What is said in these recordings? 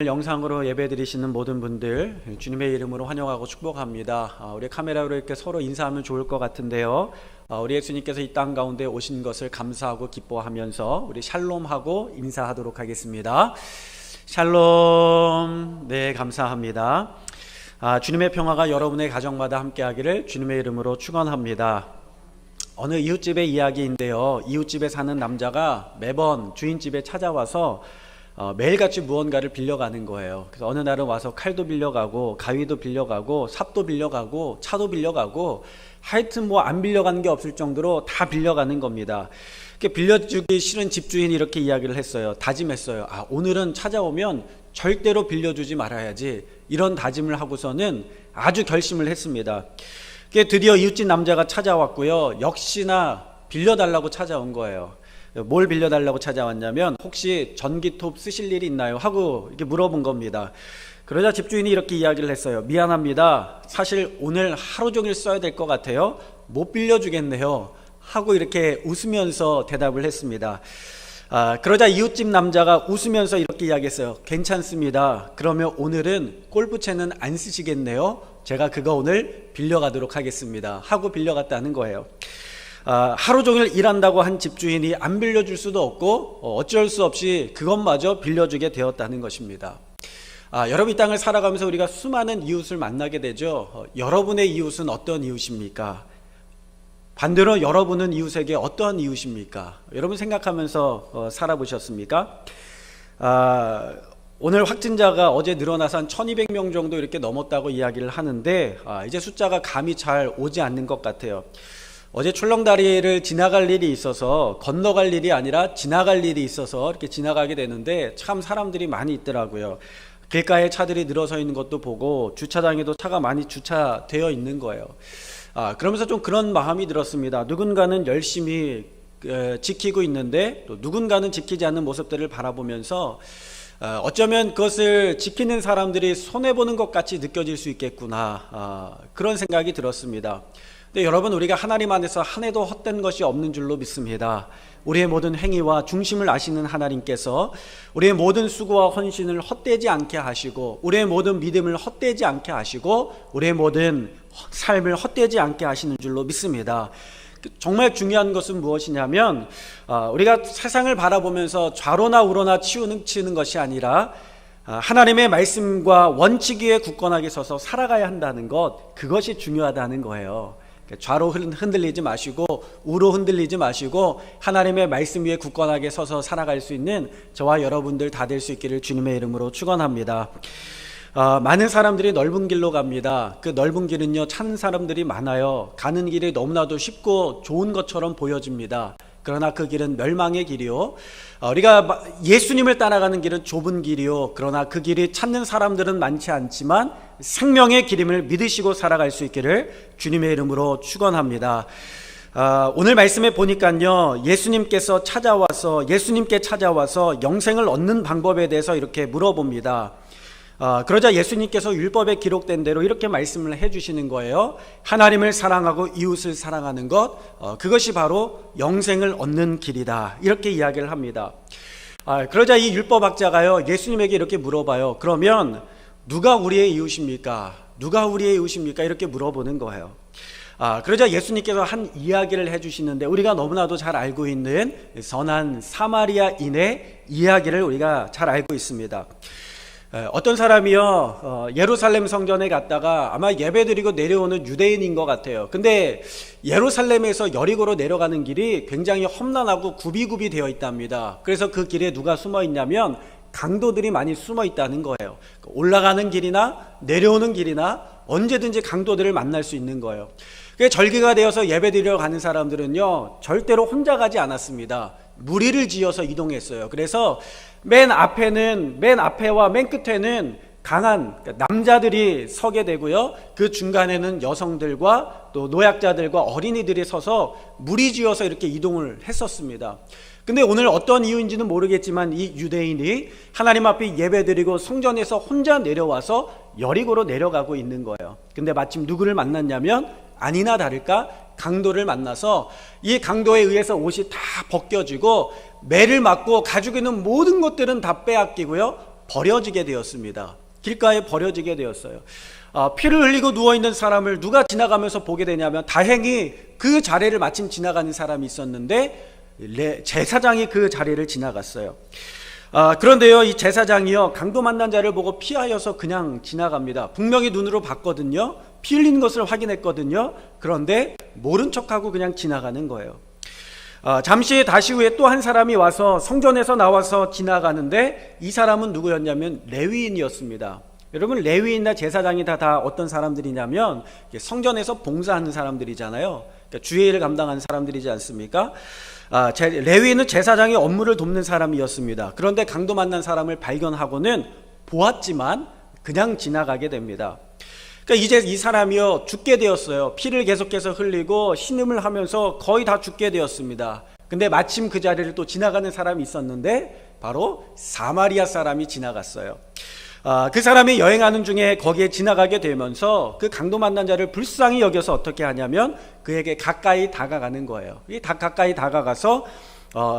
영상으로 예배드리시는 모든 분들 주님의 이름으로 환영하고 축복합니다. 우리 카메라로 이렇게 서로 인사하면 좋을 것 같은데요. 우리 예수님께서 이 땅 가운데 오신 것을 감사하고 기뻐하면서 우리 샬롬하고 인사하도록 하겠습니다. 샬롬. 네, 감사합니다. 주님의 평화가 여러분의 가정마다 함께하기를 주님의 이름으로 축원합니다. 어느 이웃집의 이야기인데요. 이웃집에 사는 남자가 매번 주인집에 찾아와서 매일같이 무언가를 빌려가는 거예요. 그래서 어느 날은 와서 칼도 빌려가고 가위도 빌려가고 삽도 빌려가고 차도 빌려가고 하여튼 뭐 안 빌려가는 게 없을 정도로 다 빌려가는 겁니다. 빌려주기 싫은 집주인이 이렇게 이야기를 했어요. 다짐했어요. 오늘은 찾아오면 절대로 빌려주지 말아야지, 이런 다짐을 하고서는 아주 결심을 했습니다. 드디어 이웃집 남자가 찾아왔고요. 역시나 빌려달라고 찾아온 거예요. 뭘 빌려달라고 찾아왔냐면 혹시 전기톱 쓰실 일이 있나요? 하고 이렇게 물어본 겁니다. 그러자 집주인이 이렇게 이야기를 했어요. 미안합니다. 사실 오늘 하루 종일 써야 될 것 같아요. 못 빌려주겠네요. 하고 이렇게 웃으면서 대답을 했습니다. 그러자 이웃집 남자가 웃으면서 이렇게 이야기했어요. 괜찮습니다. 그러면 오늘은 골프채는 안 쓰시겠네요. 제가 그거 오늘 빌려가도록 하겠습니다. 하고 빌려갔다는 거예요. 하루 종일 일한다고 한 집주인이 안 빌려줄 수도 없고 어쩔 수 없이 그것마저 빌려주게 되었다는 것입니다. 여러분, 이 땅을 살아가면서 우리가 수많은 이웃을 만나게 되죠. 여러분의 이웃은 어떤 이웃입니까? 반대로 여러분은 이웃에게 어떠한 이웃입니까? 여러분 생각하면서 살아보셨습니까? 오늘 확진자가 어제 늘어나서 한 1200명 정도 이렇게 넘었다고 이야기를 하는데 이제 숫자가 감이 잘 오지 않는 것 같아요. 어제 출렁다리를 지나갈 일이 있어서, 건너갈 일이 아니라 지나갈 일이 있어서 이렇게 지나가게 되는데 참 사람들이 많이 있더라고요. 길가에 차들이 늘어서 있는 것도 보고 주차장에도 차가 많이 주차되어 있는 거예요. 그러면서 좀 그런 마음이 들었습니다. 누군가는 열심히 지키고 있는데 또 누군가는 지키지 않는 모습들을 바라보면서 어쩌면 그것을 지키는 사람들이 손해보는 것 같이 느껴질 수 있겠구나, 그런 생각이 들었습니다. 근데 여러분, 우리가 하나님 안에서 한 해도 헛된 것이 없는 줄로 믿습니다. 우리의 모든 행위와 중심을 아시는 하나님께서 우리의 모든 수고와 헌신을 헛되지 않게 하시고, 우리의 모든 믿음을 헛되지 않게 하시고, 우리의 모든 삶을 헛되지 않게 하시는 줄로 믿습니다. 정말 중요한 것은 무엇이냐면 우리가 세상을 바라보면서 좌로나 우로나 치우는 것이 아니라 하나님의 말씀과 원칙 위에 굳건하게 서서 살아가야 한다는 것, 그것이 중요하다는 거예요. 좌로 흔들리지 마시고 우로 흔들리지 마시고 하나님의 말씀 위에 굳건하게 서서 살아갈 수 있는 저와 여러분들 다 될 수 있기를 주님의 이름으로 축원합니다. 많은 사람들이 넓은 길로 갑니다. 그 넓은 길은요, 찾는 사람들이 많아요. 가는 길이 너무나도 쉽고 좋은 것처럼 보여집니다. 그러나 그 길은 멸망의 길이요, 우리가 예수님을 따라가는 길은 좁은 길이요, 그러나 그 길이 찾는 사람들은 많지 않지만 생명의 길임을 믿으시고 살아갈 수 있기를 주님의 이름으로 축원합니다. 오늘 말씀에 보니까요, 예수님께 찾아와서 영생을 얻는 방법에 대해서 이렇게 물어봅니다. 그러자 예수님께서 율법에 기록된 대로 이렇게 말씀을 해주시는 거예요. 하나님을 사랑하고 이웃을 사랑하는 것, 그것이 바로 영생을 얻는 길이다, 이렇게 이야기를 합니다. 그러자 이 율법학자가요, 예수님에게 이렇게 물어봐요. 그러면 누가 우리의 이웃입니까? 누가 우리의 이웃입니까? 이렇게 물어보는 거예요. 그러자 예수님께서 한 이야기를 해주시는데, 우리가 너무나도 잘 알고 있는 선한 사마리아인의 이야기를 우리가 잘 알고 있습니다. 어떤 사람이요, 예루살렘 성전에 갔다가 아마 예배드리고 내려오는 유대인인 것 같아요. 근데 예루살렘에서 여리고로 내려가는 길이 굉장히 험난하고 굽이굽이 되어 있답니다. 그래서 그 길에 누가 숨어 있냐면 강도들이 많이 숨어 있다는 거예요. 올라가는 길이나 내려오는 길이나 언제든지 강도들을 만날 수 있는 거예요. 절기가 되어서 예배드리러 가는 사람들은요, 절대로 혼자 가지 않았습니다. 무리를 지어서 이동했어요. 그래서 맨 앞에와 맨 끝에는 강한 남자들이 서게 되고요, 그 중간에는 여성들과 또 노약자들과 어린이들이 서서 무리 지어서 이렇게 이동을 했었습니다. 근데 오늘 어떤 이유인지는 모르겠지만 이 유대인이 하나님 앞에 예배드리고 성전에서 혼자 내려와서 여리고로 내려가고 있는 거예요. 근데 마침 누구를 만났냐면 아니나 다를까 강도를 만나서 이 강도에 의해서 옷이 다 벗겨지고 매를 맞고 가지고 있는 모든 것들은 다 빼앗기고요, 버려지게 되었습니다. 길가에 버려지게 되었어요. 피를 흘리고 누워있는 사람을 누가 지나가면서 보게 되냐면, 다행히 그 자리를 마침 지나가는 사람이 있었는데 제사장이 그 자리를 지나갔어요. 그런데요, 이 제사장이요, 강도 만난 자를 보고 피하여서 그냥 지나갑니다. 분명히 눈으로 봤거든요. 피 흘리는 것을 확인했거든요. 그런데 모른 척하고 그냥 지나가는 거예요. 잠시 다시 후에 또 한 사람이 와서 성전에서 나와서 지나가는데, 이 사람은 누구였냐면 레위인이었습니다. 여러분, 레위인이나 제사장이 다 어떤 사람들이냐면 성전에서 봉사하는 사람들이잖아요. 그러니까 주의 일을 감당하는 사람들이지 않습니까? 레위인은 제사장의 업무를 돕는 사람이었습니다. 그런데 강도 만난 사람을 발견하고는 보았지만 그냥 지나가게 됩니다. 그러니까 이제 이 사람이요, 죽게 되었어요. 피를 계속해서 흘리고 신음을 하면서 거의 다 죽게 되었습니다. 근데 마침 그 자리를 또 지나가는 사람이 있었는데 바로 사마리아 사람이 지나갔어요. 그 사람이 여행하는 중에 거기에 지나가게 되면서 그 강도 만난 자를 불쌍히 여겨서 어떻게 하냐면 그에게 가까이 다가가는 거예요. 가까이 다가가서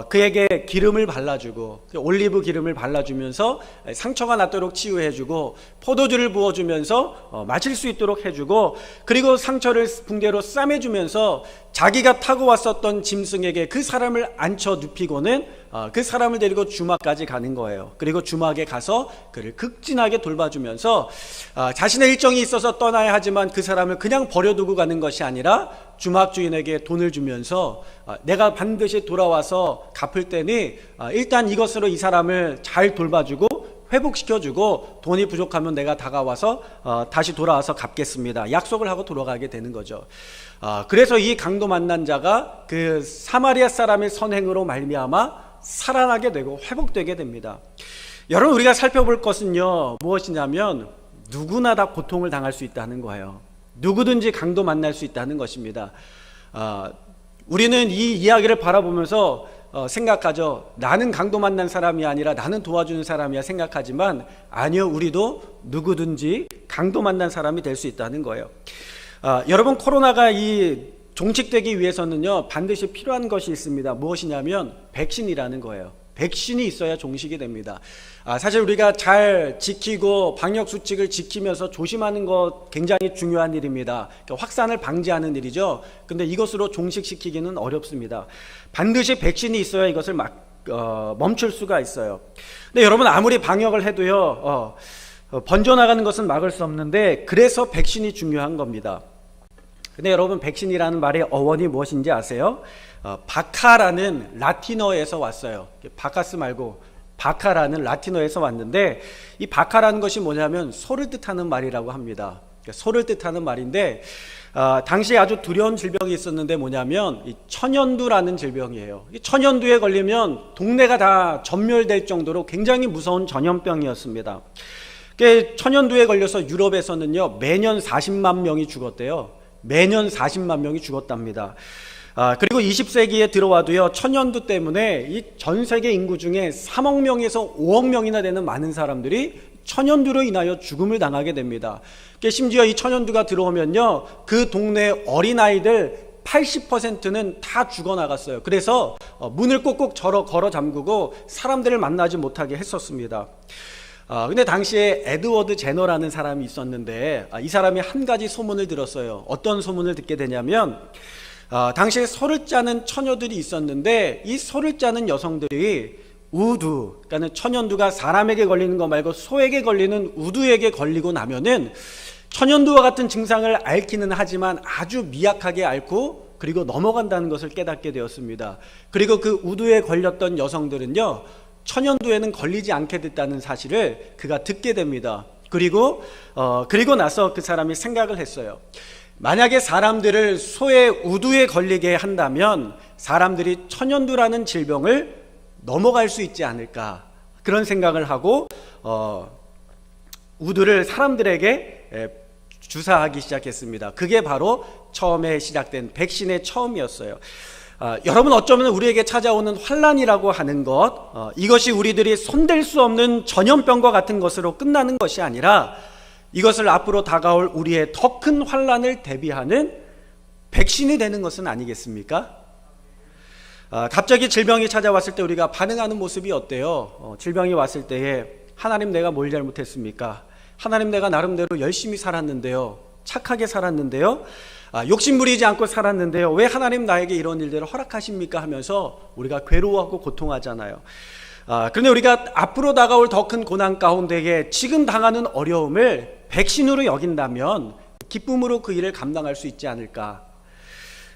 그에게 기름을 발라주고, 올리브 기름을 발라주면서 상처가 낫도록 치유해주고, 포도주를 부어주면서 마실 수 있도록 해주고, 그리고 상처를 붕대로 싸매주면서 자기가 타고 왔었던 짐승에게 그 사람을 앉혀 눕히고는 그 사람을 데리고 주막까지 가는 거예요. 그리고 주막에 가서 그를 극진하게 돌봐주면서 자신의 일정이 있어서 떠나야 하지만 그 사람을 그냥 버려두고 가는 것이 아니라 주막 주인에게 돈을 주면서 내가 반드시 돌아와서 갚을 테니 일단 이것으로 이 사람을 잘 돌봐주고 회복시켜주고, 돈이 부족하면 내가 다가와서 다시 돌아와서 갚겠습니다. 약속을 하고 돌아가게 되는 거죠. 그래서 이 강도 만난 자가 그 사마리아 사람의 선행으로 말미암아 살아나게 되고 회복되게 됩니다. 여러분, 우리가 살펴볼 것은요, 무엇이냐면 누구나 다 고통을 당할 수 있다는 거예요. 누구든지 강도 만날 수 있다는 것입니다. 우리는 이 이야기를 바라보면서 생각하죠. 나는 강도 만난 사람이 아니라 나는 도와주는 사람이야 생각하지만, 아니요, 우리도 누구든지 강도 만난 사람이 될 수 있다는 거예요. 여러분, 코로나가 종식되기 위해서는요, 반드시 필요한 것이 있습니다. 무엇이냐면 백신이라는 거예요. 백신이 있어야 종식이 됩니다. 사실 우리가 잘 지키고 방역수칙을 지키면서 조심하는 것 굉장히 중요한 일입니다. 그러니까 확산을 방지하는 일이죠. 근데 이것으로 종식시키기는 어렵습니다. 반드시 백신이 있어야 이것을 멈출 수가 있어요. 근데 여러분, 아무리 방역을 해도요, 번져나가는 것은 막을 수 없는데, 그래서 백신이 중요한 겁니다. 근데 여러분, 백신이라는 말의 어원이 무엇인지 아세요? 바카라는 라틴어에서 왔어요. 바카스 말고 바카라는 라틴어에서 왔는데, 이 바카라는 것이 뭐냐면 소를 뜻하는 말이라고 합니다. 소를 뜻하는 말인데, 당시에 아주 두려운 질병이 있었는데 뭐냐면 이 천연두라는 질병이에요. 이 천연두에 걸리면 동네가 다 전멸될 정도로 굉장히 무서운 전염병이었습니다. 천연두에 걸려서 유럽에서는요, 매년 40만 명이 죽었대요. 매년 40만 명이 죽었답니다. 그리고 20세기에 들어와도요, 천연두 때문에 이 전 세계 인구 중에 3억 명에서 5억 명이나 되는 많은 사람들이 천연두로 인하여 죽음을 당하게 됩니다. 심지어 이 천연두가 들어오면요, 그 동네 어린아이들 80%는 다 죽어나갔어요. 그래서 문을 꼭꼭 걸어 잠그고 사람들을 만나지 못하게 했었습니다. 근데 당시에 에드워드 제너라는 사람이 있었는데, 이 사람이 한 가지 소문을 들었어요. 어떤 소문을 듣게 되냐면, 당시에 소를 짜는 처녀들이 있었는데, 이 소를 짜는 여성들이 우두, 그러니까 천연두가 사람에게 걸리는 거 말고 소에게 걸리는 우두에게 걸리고 나면은 천연두와 같은 증상을 앓기는 하지만 아주 미약하게 앓고 그리고 넘어간다는 것을 깨닫게 되었습니다. 그리고 그 우두에 걸렸던 여성들은요, 천연두에는 걸리지 않게 됐다는 사실을 그가 듣게 됩니다. 그리고 나서 그 사람이 생각을 했어요. 만약에 사람들을 소의 우두에 걸리게 한다면 사람들이 천연두라는 질병을 넘어갈 수 있지 않을까, 그런 생각을 하고 우두를 사람들에게 주사하기 시작했습니다. 그게 바로 처음에 시작된 백신의 처음이었어요. 여러분, 어쩌면 우리에게 찾아오는 환난이라고 하는 것, 이것이 우리들이 손댈 수 없는 전염병과 같은 것으로 끝나는 것이 아니라 이것을 앞으로 다가올 우리의 더 큰 환난을 대비하는 백신이 되는 것은 아니겠습니까? 갑자기 질병이 찾아왔을 때 우리가 반응하는 모습이 어때요? 질병이 왔을 때에 하나님 내가 뭘 잘못했습니까? 하나님 내가 나름대로 열심히 살았는데요, 착하게 살았는데요, 욕심 부리지 않고 살았는데요, 왜 하나님 나에게 이런 일들을 허락하십니까? 하면서 우리가 괴로워하고 고통하잖아요. 그런데 우리가 앞으로 다가올 더 큰 고난 가운데에 지금 당하는 어려움을 백신으로 여긴다면 기쁨으로 그 일을 감당할 수 있지 않을까.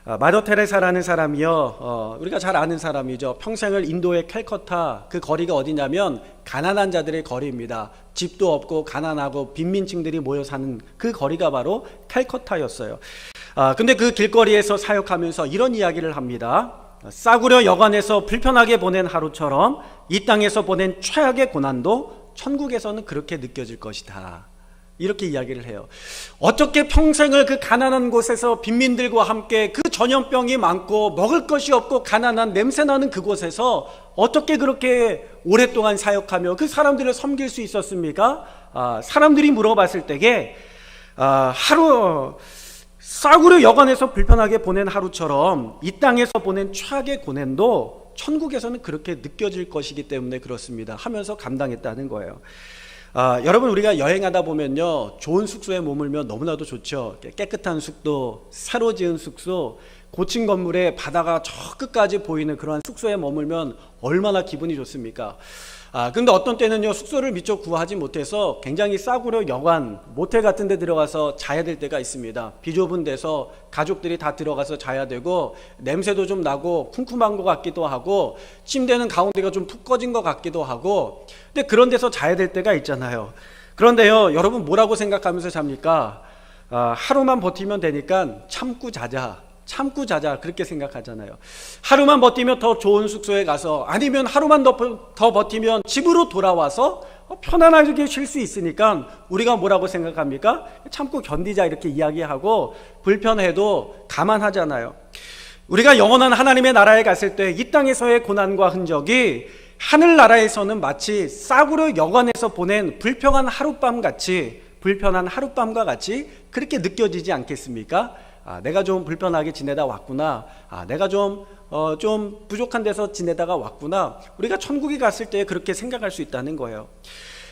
마더 테레사라는 사람이요, 우리가 잘 아는 사람이죠. 평생을 인도의 캘커타, 그 거리가 어디냐면 가난한 자들의 거리입니다. 집도 없고 가난하고 빈민층들이 모여 사는 그 거리가 바로 캘커타였어요. 근데 그 길거리에서 사역하면서 이런 이야기를 합니다. 싸구려 여관에서 불편하게 보낸 하루처럼 이 땅에서 보낸 최악의 고난도 천국에서는 그렇게 느껴질 것이다. 이렇게 이야기를 해요. 어떻게 평생을 그 가난한 곳에서 빈민들과 함께 그 전염병이 많고 먹을 것이 없고 가난한 냄새나는 그곳에서 어떻게 그렇게 오랫동안 사역하며 그 사람들을 섬길 수 있었습니까? 사람들이 물어봤을 때에 싸구려 여관에서 불편하게 보낸 하루처럼 이 땅에서 보낸 최악의 고난도 천국에서는 그렇게 느껴질 것이기 때문에 그렇습니다 하면서 감당했다는 거예요. 여러분, 우리가 여행하다 보면요, 좋은 숙소에 머물면 너무나도 좋죠. 깨끗한 숙소, 새로 지은 숙소, 고층 건물에 바다가 저 끝까지 보이는 그러한 숙소에 머물면 얼마나 기분이 좋습니까? 근데 어떤 때는요, 숙소를 미처 구하지 못해서 굉장히 싸구려 여관, 모텔 같은 데 들어가서 자야 될 때가 있습니다. 비좁은 데서 가족들이 다 들어가서 자야 되고, 냄새도 좀 나고 쿰쿰한 것 같기도 하고, 침대는 가운데가 좀 푹 꺼진 것 같기도 하고, 근데 그런 데서 자야 될 때가 있잖아요. 그런데요, 여러분 뭐라고 생각하면서 잡니까? 하루만 버티면 되니까 참고 자자 그렇게 생각하잖아요. 하루만 버티면 더 좋은 숙소에 가서, 아니면 하루만 더 버티면 집으로 돌아와서 편안하게 쉴 수 있으니까 우리가 뭐라고 생각합니까? 참고 견디자 이렇게 이야기하고, 불편해도 감안하잖아요. 우리가 영원한 하나님의 나라에 갔을 때 이 땅에서의 고난과 흔적이 하늘나라에서는 마치 싸구려 여관에서 보낸 불평한 하룻밤과 같이 그렇게 느껴지지 않겠습니까? 내가 좀 불편하게 지내다 왔구나. 내가 좀 부족한 데서 지내다가 왔구나. 우리가 천국에 갔을 때 그렇게 생각할 수 있다는 거예요.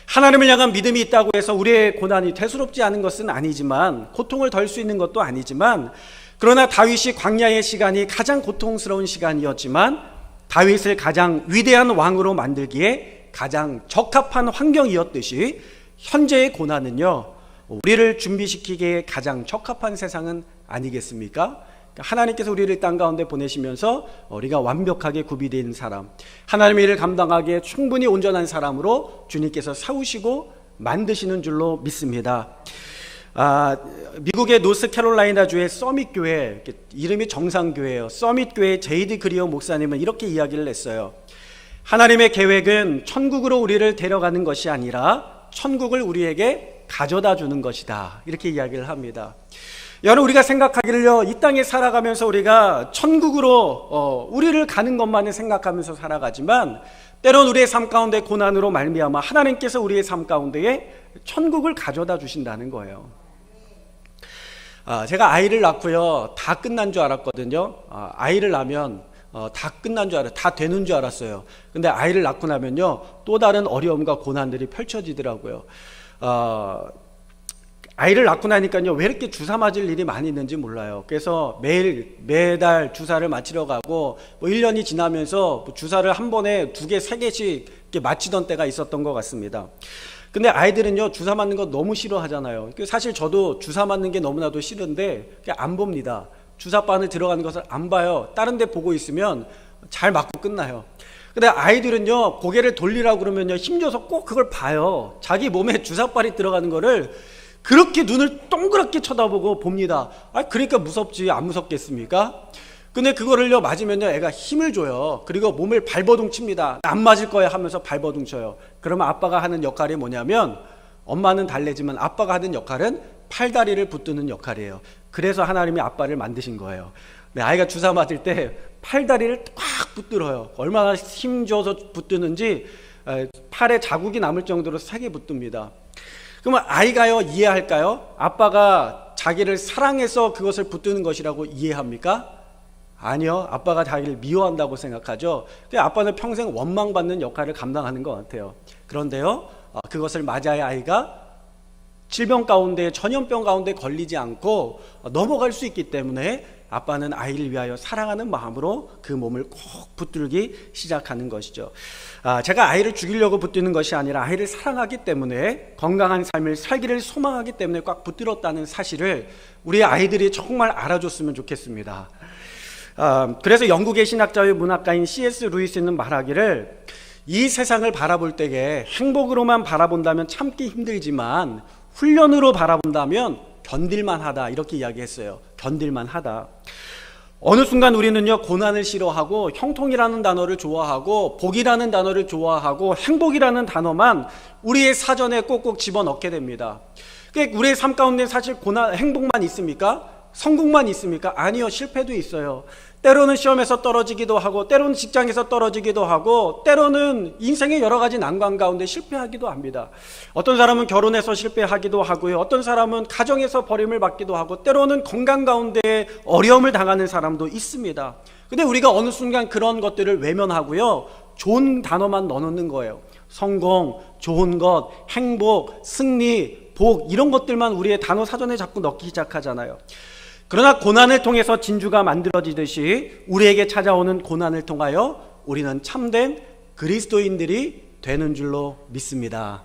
하나님을 향한 믿음이 있다고 해서 우리의 고난이 대수롭지 않은 것은 아니지만, 고통을 덜 수 있는 것도 아니지만, 그러나 다윗이 광야의 시간이 가장 고통스러운 시간이었지만, 다윗을 가장 위대한 왕으로 만들기에 가장 적합한 환경이었듯이, 현재의 고난은요, 우리를 준비시키기에 가장 적합한 세상은 아니겠습니까? 하나님께서 우리를 땅 가운데 보내시면서 우리가 완벽하게 구비된 사람, 하나님의 일을 감당하기에 충분히 온전한 사람으로 주님께서 세우시고 만드시는 줄로 믿습니다. 미국의 노스캐롤라이나주의 서밋교회, 이름이 정상교회예요. 서밋교회 제이드 그리어 목사님은 이렇게 이야기를 했어요. 하나님의 계획은 천국으로 우리를 데려가는 것이 아니라 천국을 우리에게 가져다 주는 것이다, 이렇게 이야기를 합니다. 여러분, 우리가 생각하기를요, 이 땅에 살아가면서 우리가 천국으로 우리를 가는 것만을 생각하면서 살아가지만, 때론 우리의 삶 가운데 고난으로 말미암아 하나님께서 우리의 삶 가운데에 천국을 가져다 주신다는 거예요. 제가 아이를 낳고요, 다 끝난 줄 알았거든요. 아이를 낳으면 다 끝난 줄 다 되는 줄 알았어요. 근데 아이를 낳고 나면요, 또 다른 어려움과 고난들이 펼쳐지더라고요. 아이를 낳고 나니까요, 왜 이렇게 주사 맞을 일이 많이 있는지 몰라요. 그래서 매달 주사를 맞히러 가고, 1년이 지나면서 주사를 한 번에 2개, 3개씩 이렇게 맞히던 때가 있었던 것 같습니다. 근데 아이들은요, 주사 맞는 거 너무 싫어하잖아요. 사실 저도 주사 맞는 게 너무나도 싫은데 그냥 안 봅니다. 주사바늘 들어가는 것을 안 봐요. 다른 데 보고 있으면 잘 맞고 끝나요. 근데 아이들은요, 고개를 돌리라고 그러면요, 힘줘서 꼭 그걸 봐요. 자기 몸에 주사발이 들어가는 거를 그렇게 눈을 동그랗게 쳐다보고 봅니다. 그러니까 무섭지, 안 무섭겠습니까? 근데 그거를요, 맞으면요, 애가 힘을 줘요. 그리고 몸을 발버둥 칩니다. 안 맞을 거야 하면서 발버둥 쳐요. 그러면 아빠가 하는 역할이 뭐냐면, 엄마는 달래지만 아빠가 하는 역할은 팔다리를 붙드는 역할이에요. 그래서 하나님이 아빠를 만드신 거예요. 아이가 주사 맞을 때 팔다리를 꽉 붙들어요. 얼마나 힘줘서 붙드는지 팔에 자국이 남을 정도로 세게 붙듭니다. 그러면 아이가요, 이해할까요? 아빠가 자기를 사랑해서 그것을 붙드는 것이라고 이해합니까? 아니요. 아빠가 자기를 미워한다고 생각하죠. 아빠는 평생 원망받는 역할을 감당하는 것 같아요. 그런데요, 그것을 맞아야 아이가 질병 가운데, 전염병 가운데 걸리지 않고 넘어갈 수 있기 때문에 아빠는 아이를 위하여 사랑하는 마음으로 그 몸을 꼭 붙들기 시작하는 것이죠. 제가 아이를 죽이려고 붙드는 것이 아니라 아이를 사랑하기 때문에, 건강한 삶을 살기를 소망하기 때문에 꽉 붙들었다는 사실을 우리 아이들이 정말 알아줬으면 좋겠습니다. 그래서 영국의 신학자의 문학가인 C.S. 루이스는 말하기를, 이 세상을 바라볼 때에 행복으로만 바라본다면 참기 힘들지만 훈련으로 바라본다면 견딜만 하다, 이렇게 이야기했어요. 견딜만 하다. 어느 순간 우리는요, 고난을 싫어하고 형통이라는 단어를 좋아하고 복이라는 단어를 좋아하고 행복이라는 단어만 우리의 사전에 꼭꼭 집어넣게 됩니다. 우리의 삶 가운데 사실 행복만 있습니까? 성공만 있습니까? 아니요, 실패도 있어요. 때로는 시험에서 떨어지기도 하고, 때로는 직장에서 떨어지기도 하고, 때로는 인생의 여러 가지 난관 가운데 실패하기도 합니다. 어떤 사람은 결혼해서 실패하기도 하고요, 어떤 사람은 가정에서 버림을 받기도 하고, 때로는 건강 가운데 어려움을 당하는 사람도 있습니다. 근데 우리가 어느 순간 그런 것들을 외면하고요, 좋은 단어만 넣어놓는 거예요. 성공, 좋은 것, 행복, 승리, 복, 이런 것들만 우리의 단어 사전에 자꾸 넣기 시작하잖아요. 그러나 고난을 통해서 진주가 만들어지듯이 우리에게 찾아오는 고난을 통하여 우리는 참된 그리스도인들이 되는 줄로 믿습니다.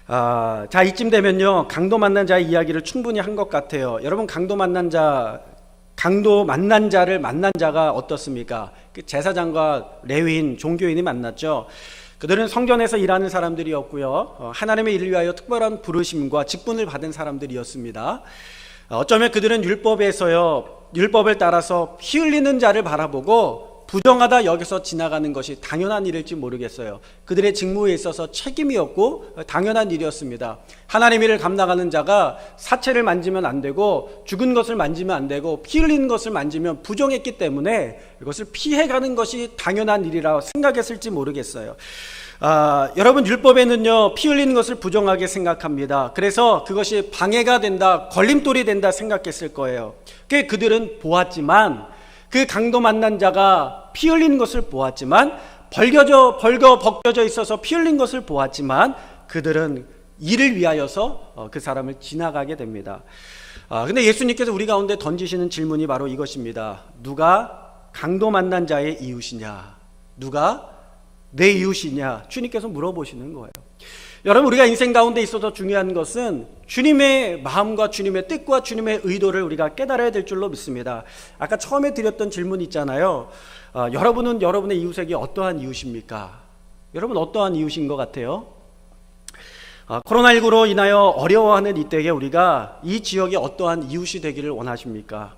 자, 이쯤 되면요, 강도 만난 자의 이야기를 충분히 한 것 같아요. 여러분, 강도 만난 자를 만난 자가 어떻습니까? 그 제사장과 레위인, 종교인이 만났죠. 그들은 성전에서 일하는 사람들이었고요, 하나님의 일을 위하여 특별한 부르심과 직분을 받은 사람들이었습니다. 어쩌면 그들은 율법을 따라서 피 흘리는 자를 바라보고 부정하다 여기서 지나가는 것이 당연한 일일지 모르겠어요. 그들의 직무에 있어서 책임이었고 당연한 일이었습니다. 하나님의 일을 감당하는 자가 사체를 만지면 안 되고, 죽은 것을 만지면 안 되고, 피 흘리는 것을 만지면 부정했기 때문에 이것을 피해가는 것이 당연한 일이라고 생각했을지 모르겠어요. 여러분, 율법에는요, 피 흘리는 것을 부정하게 생각합니다. 그래서 그것이 방해가 된다, 걸림돌이 된다 생각했을 거예요. 그들은 보았지만, 그 강도 만난 자가 피 흘리는 것을 보았지만, 벗겨져 있어서 피 흘린 것을 보았지만, 그들은 이를 위하여서 그 사람을 지나가게 됩니다. 근데 예수님께서 우리 가운데 던지시는 질문이 바로 이것입니다. 누가 강도 만난 자의 이웃이냐? 누가 내 이웃이냐? 주님께서 물어보시는 거예요. 여러분, 우리가 인생 가운데 있어서 중요한 것은 주님의 마음과 주님의 뜻과 주님의 의도를 우리가 깨달아야 될 줄로 믿습니다. 아까 처음에 드렸던 질문 있잖아요. 여러분은 여러분의 이웃에게 어떠한 이웃입니까? 여러분, 어떠한 이웃인 것 같아요? 코로나19로 인하여 어려워하는 이때에 우리가 이 지역에 어떠한 이웃이 되기를 원하십니까?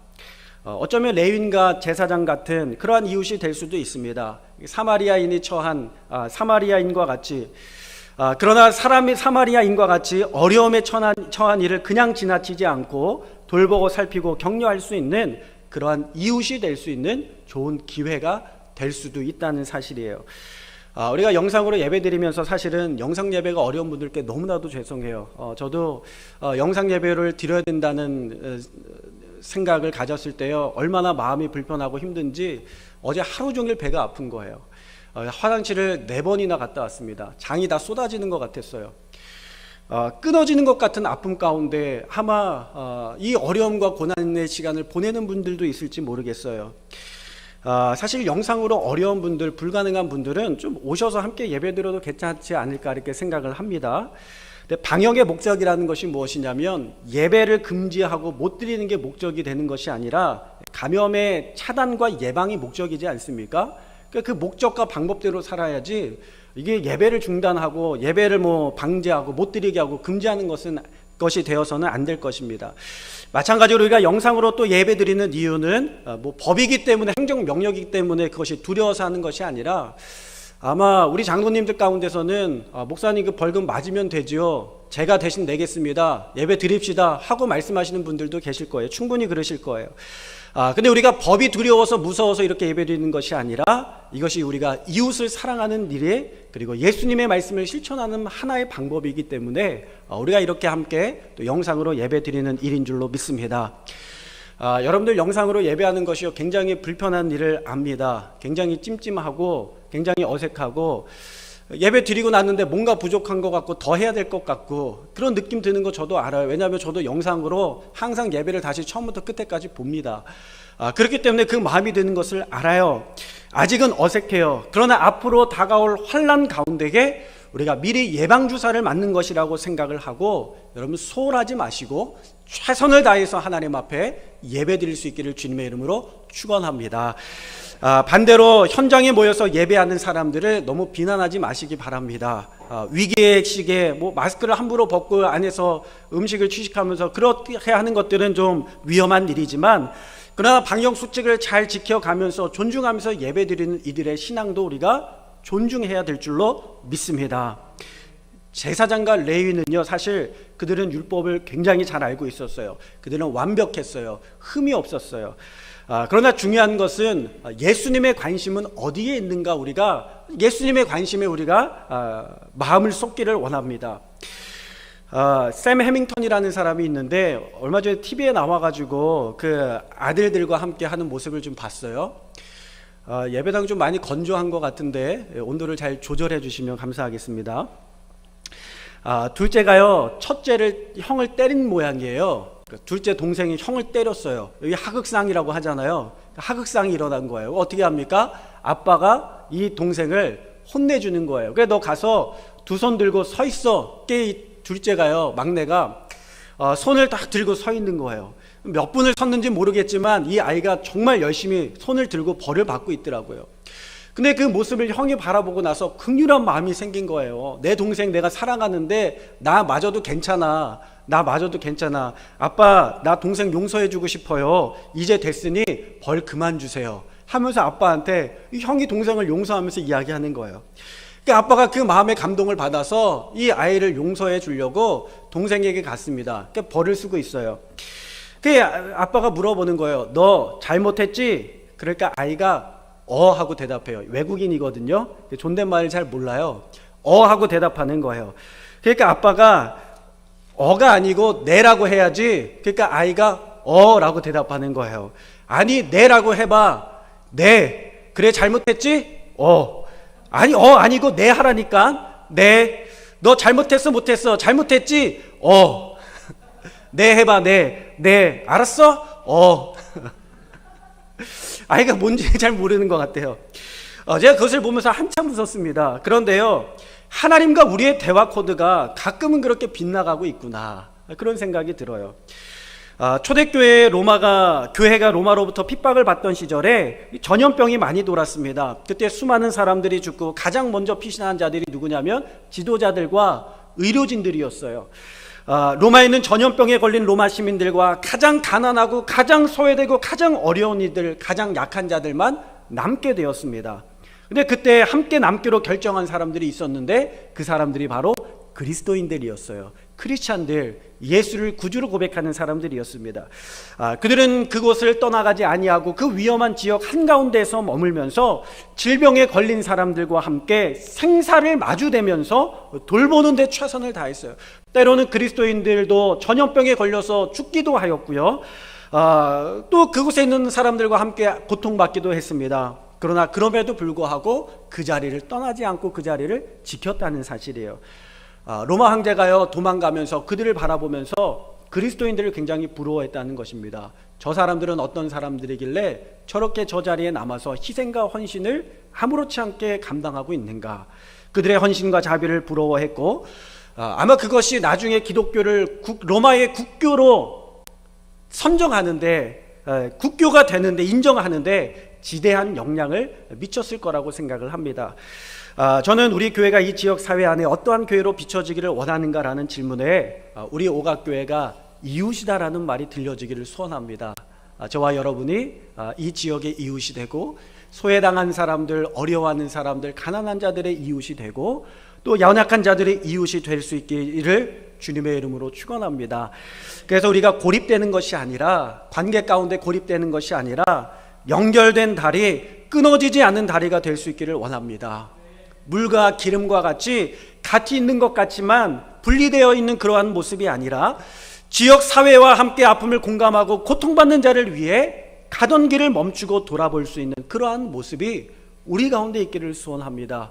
어쩌면 레위인과 제사장 같은 그러한 이웃이 될 수도 있습니다. 사마리아인이 처한 사마리아인과 같이, 그러나 사마리아인과 같이 어려움에 처한 일을 그냥 지나치지 않고 돌보고 살피고 격려할 수 있는 그러한 이웃이 될 수 있는 좋은 기회가 될 수도 있다는 사실이에요. 우리가 영상으로 예배드리면서 사실은 영상 예배가 어려운 분들께 너무나도 죄송해요. 저도 영상 예배를 드려야 된다는 생각을 가졌을 때요, 얼마나 마음이 불편하고 힘든지 어제 하루 종일 배가 아픈 거예요. 화장실을 4번이나 갔다 왔습니다. 장이 다 쏟아지는 것 같았어요. 끊어지는 것 같은 아픔 가운데 아마 이 어려움과 고난의 시간을 보내는 분들도 있을지 모르겠어요. 사실 영상으로 어려운 분들, 불가능한 분들은 좀 오셔서 함께 예배드려도 괜찮지 않을까, 이렇게 생각을 합니다. 근데 방역의 목적이라는 것이 무엇이냐면, 예배를 금지하고 못 드리는 게 목적이 되는 것이 아니라 감염의 차단과 예방이 목적이지 않습니까? 그 목적과 방법대로 살아야지, 이게 예배를 중단하고 예배를 방제하고 못 드리게 하고 금지하는 것이 되어서는 안 될 것입니다. 마찬가지로 우리가 영상으로 또 예배 드리는 이유는 법이기 때문에, 행정 명령이기 때문에 그것이 두려워서 하는 것이 아니라, 아마 우리 장로님들 가운데서는 목사님 그 벌금 맞으면 되지요, 제가 대신 내겠습니다, 예배 드립시다 하고 말씀하시는 분들도 계실 거예요. 충분히 그러실 거예요. 근데 우리가 법이 두려워서 무서워서 이렇게 예배 드리는 것이 아니라, 이것이 우리가 이웃을 사랑하는 일에, 그리고 예수님의 말씀을 실천하는 하나의 방법이기 때문에 우리가 이렇게 함께 또 영상으로 예배 드리는 일인 줄로 믿습니다. 여러분들 영상으로 예배하는 것이 굉장히 불편한 일을 압니다. 굉장히 찜찜하고 굉장히 어색하고, 예배 드리고 났는데 뭔가 부족한 것 같고 더 해야 될 것 같고 그런 느낌 드는 거 저도 알아요. 왜냐하면 저도 영상으로 항상 예배를 다시 처음부터 끝에까지 봅니다. 그렇기 때문에 그 마음이 드는 것을 알아요. 아직은 어색해요. 그러나 앞으로 다가올 환난 가운데에 우리가 미리 예방주사를 맞는 것이라고 생각을 하고 여러분 소홀하지 마시고 최선을 다해서 하나님 앞에 예배 드릴 수 있기를 주님의 이름으로 축원합니다. 반대로 현장에 모여서 예배하는 사람들을 너무 비난하지 마시기 바랍니다. 위기의 시기에 마스크를 함부로 벗고 안에서 음식을 취식하면서 그렇게 하는 것들은 좀 위험한 일이지만 그러나 방역수칙을 잘 지켜가면서 존중하면서 예배드리는 이들의 신앙도 우리가 존중해야 될 줄로 믿습니다. 제사장과 레위는요, 사실 그들은 율법을 굉장히 잘 알고 있었어요. 그들은 완벽했어요. 흠이 없었어요. 그러나 중요한 것은 예수님의 관심은 어디에 있는가, 예수님의 관심에 우리가 마음을 쏟기를 원합니다. 샘 해밍턴이라는 사람이 있는데 얼마 전에 TV에 나와가지고 그 아들들과 함께 하는 모습을 좀 봤어요. 예배당 좀 많이 건조한 것 같은데 온도를 잘 조절해 주시면 감사하겠습니다. 둘째가요, 첫째를 형을 때린 모양이에요. 둘째 동생이 형을 때렸어요. 여기 하극상이라고 하잖아요. 하극상이 일어난 거예요. 어떻게 합니까? 아빠가 이 동생을 혼내주는 거예요. 그래, 너 가서 두 손 들고 서 있어. 둘째가요, 막내가 손을 딱 들고 서 있는 거예요. 몇 분을 섰는지 모르겠지만 이 아이가 정말 열심히 손을 들고 벌을 받고 있더라고요. 근데 그 모습을 형이 바라보고 나서 긍휼한 마음이 생긴 거예요. 내 동생 내가 사랑하는데 나마저도 괜찮아. 아빠, 나 동생 용서해 주고 싶어요. 이제 됐으니 벌 그만 주세요. 하면서 아빠한테 이 형이 동생을 용서하면서 이야기하는 거예요. 그러니까 아빠가 그 마음의 감동을 받아서 이 아이를 용서해 주려고 동생에게 갔습니다. 그러니까 벌을 쓰고 있어요. 그 아빠가 물어보는 거예요. 너 잘못했지? 그러니까 아이가 하고 대답해요. 외국인이거든요. 존댓말을 잘 몰라요. 하고 대답하는 거예요. 그러니까 아빠가 가 아니고 네라고 해야지. 그러니까 아이가 라고 대답하는 거예요. 아니, 네라고 해봐. 네. 그래, 잘못했지? 아니, 아니고 네 하라니까. 네. 너 잘못했어, 못했어? 잘못했지? 네 해봐. 네. 알았어? 아이가 뭔지 잘 모르는 것 같아요. 제가 그것을 보면서 한참 웃었습니다. 그런데요, 하나님과 우리의 대화 코드가 가끔은 그렇게 빗나가고 있구나, 그런 생각이 들어요. 초대교회 교회가 로마로부터 핍박을 받던 시절에 전염병이 많이 돌았습니다. 그때 수많은 사람들이 죽고 가장 먼저 피신한 자들이 누구냐면 지도자들과 의료진들이었어요. 로마에 있는 전염병에 걸린 로마 시민들과 가장 가난하고 가장 소외되고 가장 어려운 이들, 가장 약한 자들만 남게 되었습니다. 근데 그때 함께 남기로 결정한 사람들이 있었는데 그 사람들이 바로 그리스도인들이었어요. 크리스찬들, 예수를 구주로 고백하는 사람들이었습니다. 그들은 그곳을 떠나가지 아니하고 그 위험한 지역 한가운데에서 머물면서 질병에 걸린 사람들과 함께 생사를 마주대면서 돌보는 데 최선을 다했어요. 때로는 그리스도인들도 전염병에 걸려서 죽기도 하였고요. 또 그곳에 있는 사람들과 함께 고통받기도 했습니다. 그러나 그럼에도 불구하고 그 자리를 떠나지 않고 그 자리를 지켰다는 사실이에요. 로마 황제가요, 도망가면서 그들을 바라보면서 그리스도인들을 굉장히 부러워했다는 것입니다. 저 사람들은 어떤 사람들이길래 저렇게 저 자리에 남아서 희생과 헌신을 아무렇지 않게 감당하고 있는가. 그들의 헌신과 자비를 부러워했고, 아마 그것이 나중에 기독교를 로마의 국교로 선정하는데, 국교가 되는데, 인정하는데 지대한 영향을 미쳤을 거라고 생각을 합니다. 저는 우리 교회가 이 지역 사회 안에 어떠한 교회로 비춰지기를 원하는가라는 질문에 우리 오각교회가 이웃이다라는 말이 들려지기를 소원합니다. 저와 여러분이 이 지역의 이웃이 되고 소외당한 사람들, 어려워하는 사람들, 가난한 자들의 이웃이 되고 또 연약한 자들의 이웃이 될 수 있기를 주님의 이름으로 축원합니다. 그래서 우리가 고립되는 것이 아니라, 관계 가운데 고립되는 것이 아니라 연결된 다리, 끊어지지 않는 다리가 될 수 있기를 원합니다. 물과 기름과 같이 있는 것 같지만 분리되어 있는 그러한 모습이 아니라 지역 사회와 함께 아픔을 공감하고 고통받는 자를 위해 가던 길을 멈추고 돌아볼 수 있는 그러한 모습이 우리 가운데 있기를 소원합니다.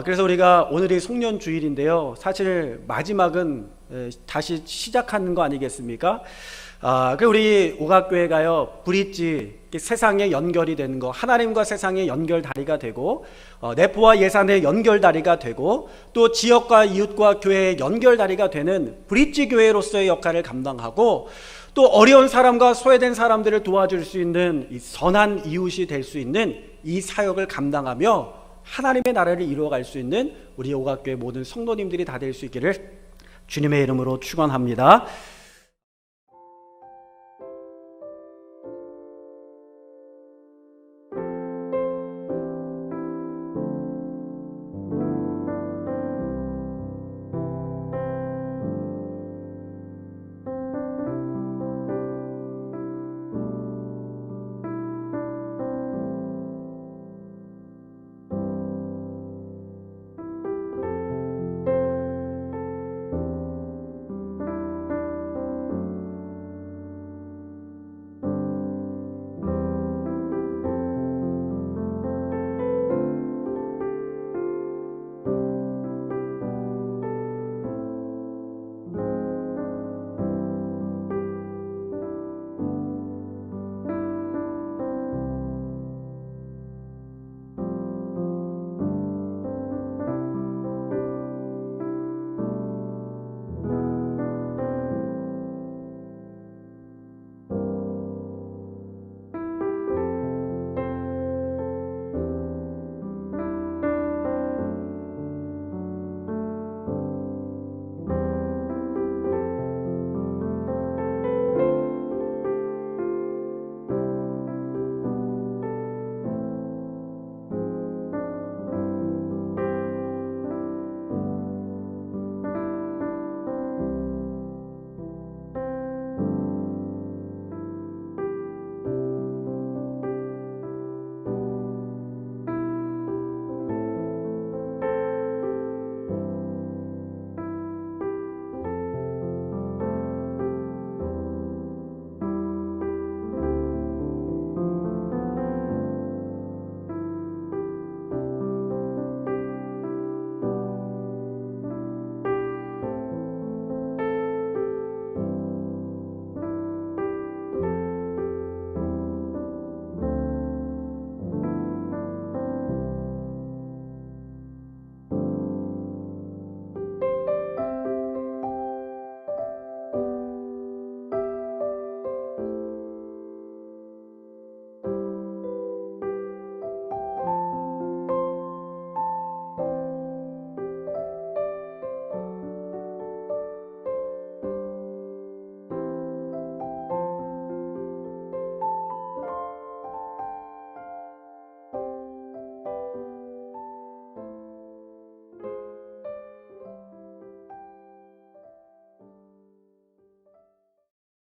그래서 우리가 오늘이 송년 주일인데요. 사실 마지막은 다시 시작하는 거 아니겠습니까? 그 우리 오각교회가요, 브릿지, 세상에 연결이 되는 거, 하나님과 세상의 연결다리가 되고, 내포와 예산의 연결다리가 되고, 또 지역과 이웃과 교회의 연결다리가 되는 브릿지 교회로서의 역할을 감당하고, 또 어려운 사람과 소외된 사람들을 도와줄 수 있는 이 선한 이웃이 될 수 있는 이 사역을 감당하며 하나님의 나라를 이루어갈 수 있는 우리 오각교회 모든 성도님들이 다 될 수 있기를 주님의 이름으로 축원합니다.